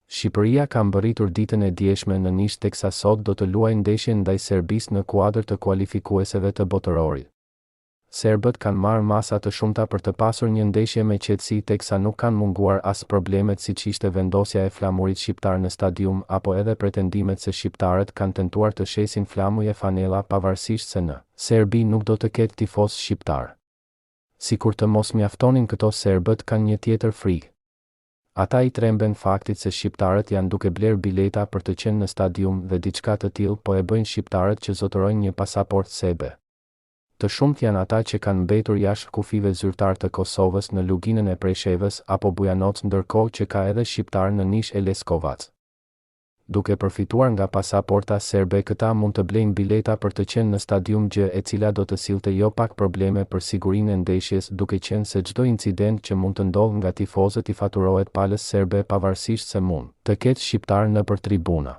Shqipëria ka mbërritur ditën e dieshme në Nish teksa sot do të luajë ndeshjen ndaj Serbisë në kuadër të kualifikueseve të botërorit. Serbët kanë marrë masa të shumta për të pasur një ndeshje me qetësi teksa nuk kanë munguar as problemet siç ishte vendosja e flamurit shqiptar në stadium apo edhe pretendimet se shqiptarët kanë tentuar të shesin flamuj e fanella pavarësisht se në Serbi nuk do të ketë tifoz shqiptar. Sikur të mos mjaftonin këto, serbët kanë një tjetër frikë. Ata i tremben faktit se shqiptarët janë duke bler bileta për të qenë në stadium dhe diçka të tillë po e bëjnë shqiptarët që zotërojnë një pasaportë serbe. Të shumt janë ata që kanë mbetur jashtë kufive zyrtar të Kosovës në luginën e Preshevës apo Bujanoc, ndërkohë që ka edhe shqiptar në Nish e Leskovac. Duke përfituar nga pasaporta serbe, këta mund të blejnë bileta për të qenë në stadium, gjë e cila do të sillte jo pak probleme për sigurinë e ndeshjes, duke qenë se çdo incident që mund të ndodhë nga tifozët i faturohet palës serbe pavarësisht se mund të ketë shqiptar nëpër tribuna.